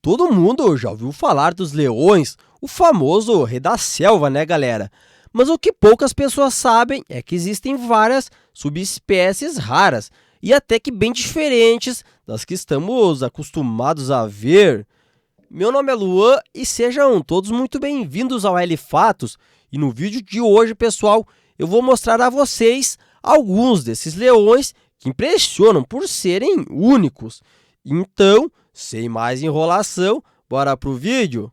Todo mundo já ouviu falar dos leões, o famoso rei da selva, né, galera? Mas o que poucas pessoas sabem é que existem várias subespécies raras e até que bem diferentes das que estamos acostumados a ver. Meu nome é Luan e sejam todos muito bem-vindos ao L Fatos. E no vídeo de hoje, pessoal, eu vou mostrar a vocês alguns desses leões que impressionam por serem únicos. Então, sem mais enrolação, bora pro vídeo?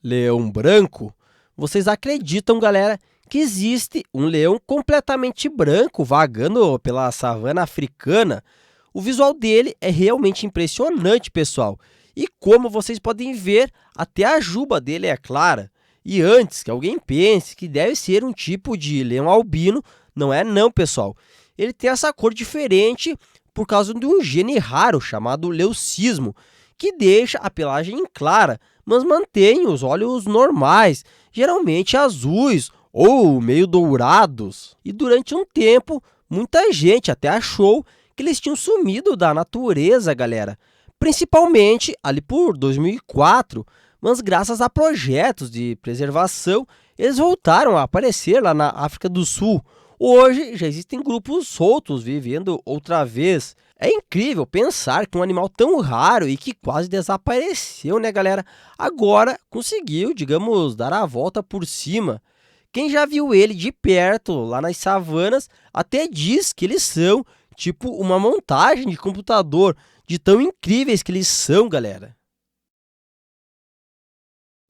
Leão branco. Vocês acreditam, galera, que existe um leão completamente branco vagando pela savana africana? O visual dele é realmente impressionante, pessoal. E como vocês podem ver, até a juba dele é clara. E antes que alguém pense que deve ser um tipo de leão albino, não é não, pessoal. Ele tem essa cor diferente por causa de um gene raro chamado leucismo, que deixa a pelagem clara, mas mantém os olhos normais, geralmente azuis ou meio dourados. E durante um tempo, muita gente até achou que eles tinham sumido da natureza, galera. Principalmente ali por 2004, mas graças a projetos de preservação, eles voltaram a aparecer lá na África do Sul. Hoje já existem grupos soltos vivendo outra vez. É incrível pensar que um animal tão raro e que quase desapareceu, né, galera? Agora conseguiu, digamos, dar a volta por cima. Quem já viu ele de perto lá nas savanas até diz que eles são tipo uma montagem de computador, de tão incríveis que eles são, galera.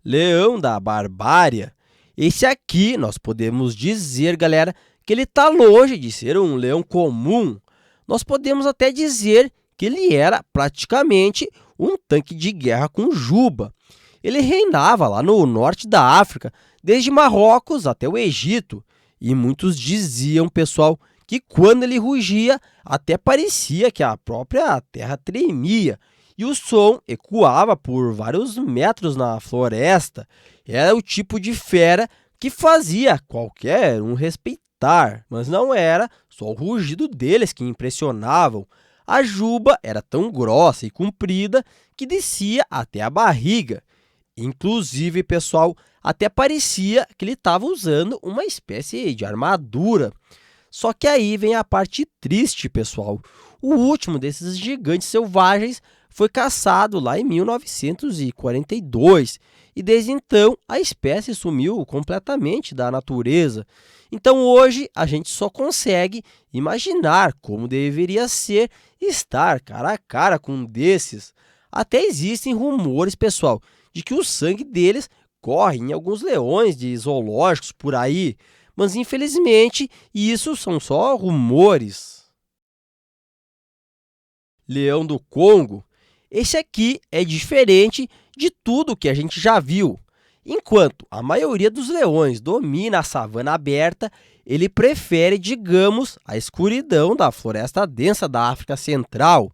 Leão da Barbária. Esse aqui nós podemos dizer, galera, que ele está longe de ser um leão comum. Nós podemos até dizer que ele era praticamente um tanque de guerra com juba. Ele reinava lá no norte da África, desde Marrocos até o Egito. E muitos diziam, pessoal, que quando ele rugia, até parecia que a própria terra tremia. E o som ecoava por vários metros na floresta. Era o tipo de fera que fazia qualquer um respeitar, mas não era só o rugido deles que impressionavam. A juba era tão grossa e comprida que descia até a barriga. Inclusive, pessoal, até parecia que ele estava usando uma espécie de armadura. Só que aí vem a parte triste, pessoal. O último desses gigantes selvagens foi caçado lá em 1942 e desde então a espécie sumiu completamente da natureza. Então hoje a gente só consegue imaginar como deveria ser estar cara a cara com um desses. Até existem rumores, pessoal, de que o sangue deles corre em alguns leões de zoológicos por aí, mas infelizmente isso são só rumores. Leão do Congo. Esse aqui é diferente de tudo que a gente já viu. Enquanto a maioria dos leões domina a savana aberta, ele prefere, digamos, a escuridão da floresta densa da África Central.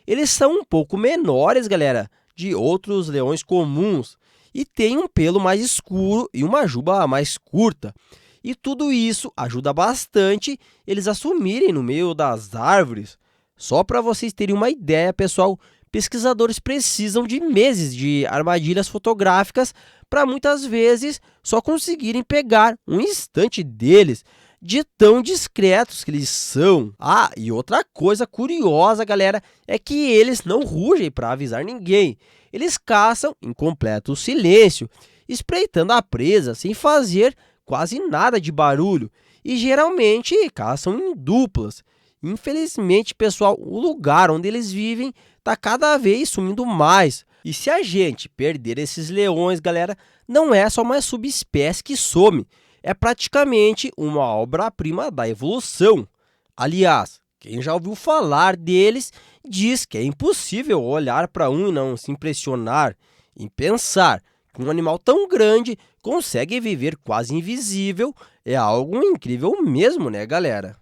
Eles são um pouco menores, galera, de outros leões comuns e têm um pelo mais escuro e uma juba mais curta. E tudo isso ajuda bastante eles a sumirem no meio das árvores. Só para vocês terem uma ideia, pessoal, pesquisadores precisam de meses de armadilhas fotográficas para muitas vezes só conseguirem pegar um instante deles, de tão discretos que eles são. Ah, e outra coisa curiosa, galera, é que eles não rugem para avisar ninguém. Eles caçam em completo silêncio, espreitando a presa sem fazer quase nada de barulho e geralmente caçam em duplas. Infelizmente, pessoal, o lugar onde eles vivem está cada vez sumindo mais. E se a gente perder esses leões, galera, não é só uma subespécie que some, é praticamente uma obra-prima da evolução. Aliás, quem já ouviu falar deles diz que é impossível olhar para um e não se impressionar em pensar que um animal tão grande consegue viver quase invisível. É algo incrível mesmo, né, galera?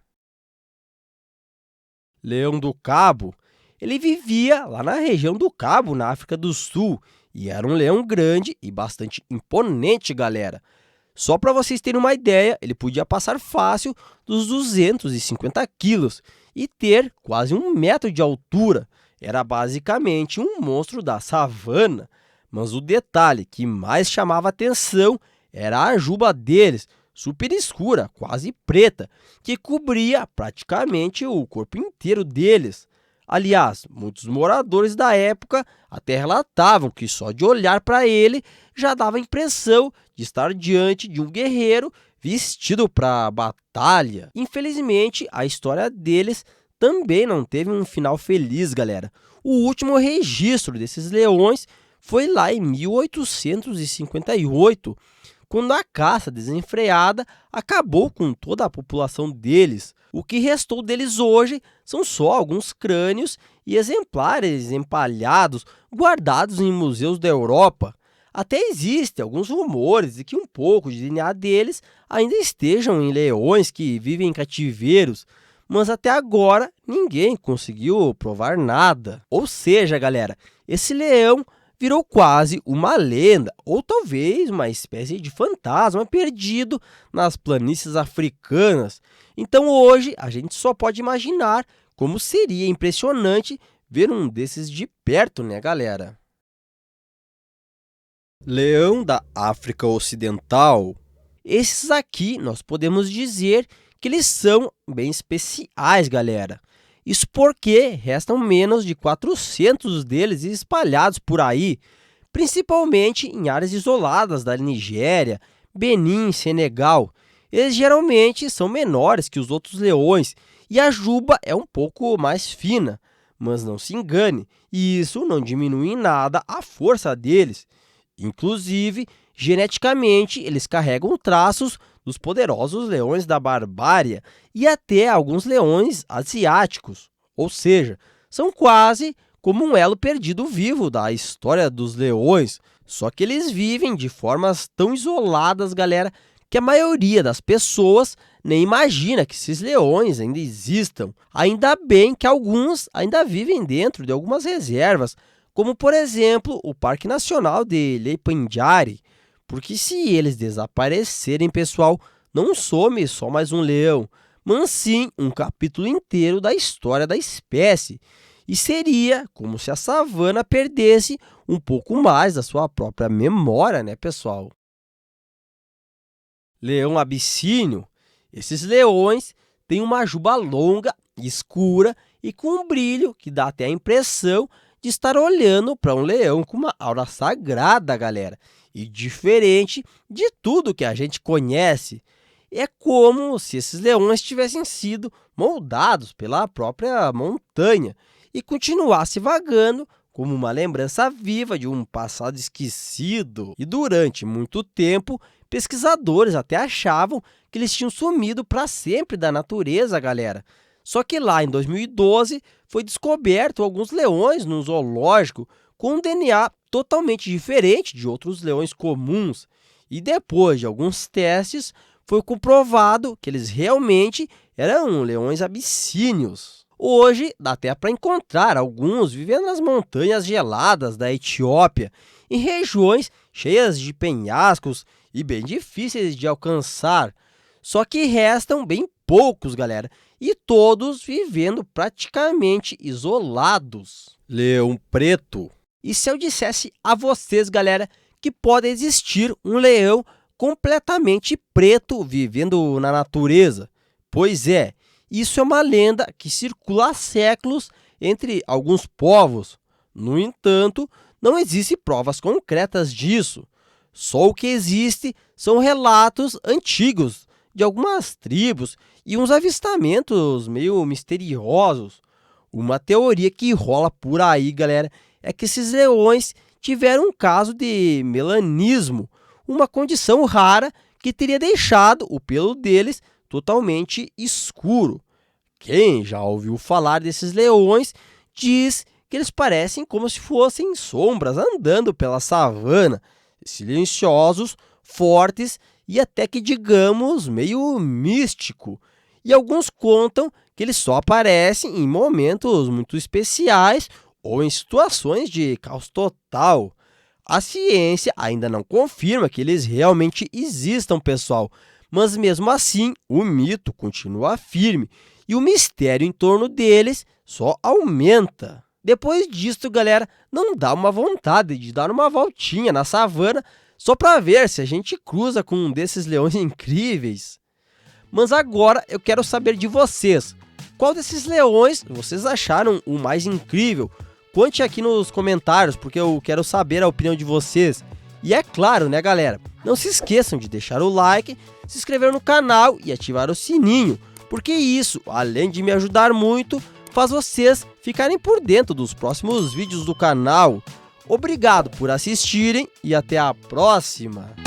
Leão do Cabo. Ele vivia lá na região do Cabo, na África do Sul, e era um leão grande e bastante imponente, galera. Só para vocês terem uma ideia, ele podia passar fácil dos 250 quilos e ter quase 1 metro de altura. era basicamente um monstro da savana, mas o detalhe que mais chamava atenção era a juba deles, super escura, quase preta, que cobria praticamente o corpo inteiro deles. Aliás, muitos moradores da época até relatavam que só de olhar para ele já dava a impressão de estar diante de um guerreiro vestido para a batalha. Infelizmente, a história deles também não teve um final feliz, galera. O último registro desses leões foi lá em 1858, quando a caça desenfreada acabou com toda a população deles. O que restou deles hoje são só alguns crânios e exemplares empalhados guardados em museus da Europa. Até existem alguns rumores de que um pouco de DNA deles ainda estejam em leões que vivem em cativeiros, mas até agora ninguém conseguiu provar nada. Ou seja, galera, esse leão virou quase uma lenda, ou talvez uma espécie de fantasma perdido nas planícies africanas. Então hoje a gente só pode imaginar como seria impressionante ver um desses de perto, né, galera? Leão da África Ocidental. Esses aqui nós podemos dizer que eles são bem especiais, galera. Isso porque restam menos de 400 deles espalhados por aí, principalmente em áreas isoladas da Nigéria, Benin e Senegal. Eles geralmente são menores que os outros leões e a juba é um pouco mais fina, mas não se engane, isso não diminui em nada a força deles. Inclusive, geneticamente, eles carregam traços dos poderosos leões da barbárie e até alguns leões asiáticos, ou seja, são quase como um elo perdido vivo da história dos leões, só que eles vivem de formas tão isoladas, galera, que a maioria das pessoas nem imagina que esses leões ainda existam. Ainda bem que alguns ainda vivem dentro de algumas reservas, como por exemplo o Parque Nacional de Leipandjari, porque se eles desaparecerem, pessoal, não some só mais um leão, mas sim um capítulo inteiro da história da espécie. E seria como se a savana perdesse um pouco mais da sua própria memória, né, pessoal? Leão abissínio. Esses leões têm uma juba longa, escura e com um brilho que dá até a impressão de estar olhando para um leão com uma aura sagrada, galera, e diferente de tudo que a gente conhece. É como se esses leões tivessem sido moldados pela própria montanha e continuasse vagando como uma lembrança viva de um passado esquecido. E durante muito tempo, pesquisadores até achavam que eles tinham sumido para sempre da natureza, galera. Só que lá em 2012 foi descoberto alguns leões num zoológico com um DNA totalmente diferente de outros leões comuns. E depois de alguns testes, foi comprovado que eles realmente eram leões abissínios. Hoje, dá até para encontrar alguns vivendo nas montanhas geladas da Etiópia, em regiões cheias de penhascos e bem difíceis de alcançar. Só que restam bem poucos, galera, e todos vivendo praticamente isolados. Leão preto. E se eu dissesse a vocês, galera, que pode existir um leão completamente preto vivendo na natureza? Pois é, isso é uma lenda que circula há séculos entre alguns povos. No entanto, não existem provas concretas disso. Só o que existe são relatos antigos de algumas tribos e uns avistamentos meio misteriosos. Uma teoria que rola por aí, galera, é que esses leões tiveram um caso de melanismo, uma condição rara que teria deixado o pelo deles totalmente escuro. Quem já ouviu falar desses leões diz que eles parecem como se fossem sombras andando pela savana, silenciosos, fortes e até que, digamos, meio místico. E alguns contam que eles só aparecem em momentos muito especiais ou em situações de caos total. A ciência ainda não confirma que eles realmente existam, pessoal, mas mesmo assim o mito continua firme e o mistério em torno deles só aumenta. Depois disso, galera, não dá uma vontade de dar uma voltinha na savana só para ver se a gente cruza com um desses leões incríveis. Mas agora eu quero saber de vocês. Qual desses leões vocês acharam o mais incrível? Conte aqui nos comentários, porque eu quero saber a opinião de vocês. E é claro, né, galera? Não se esqueçam de deixar o like, se inscrever no canal e ativar o sininho, porque isso, além de me ajudar muito, faz vocês ficarem por dentro dos próximos vídeos do canal. Obrigado por assistirem e até a próxima!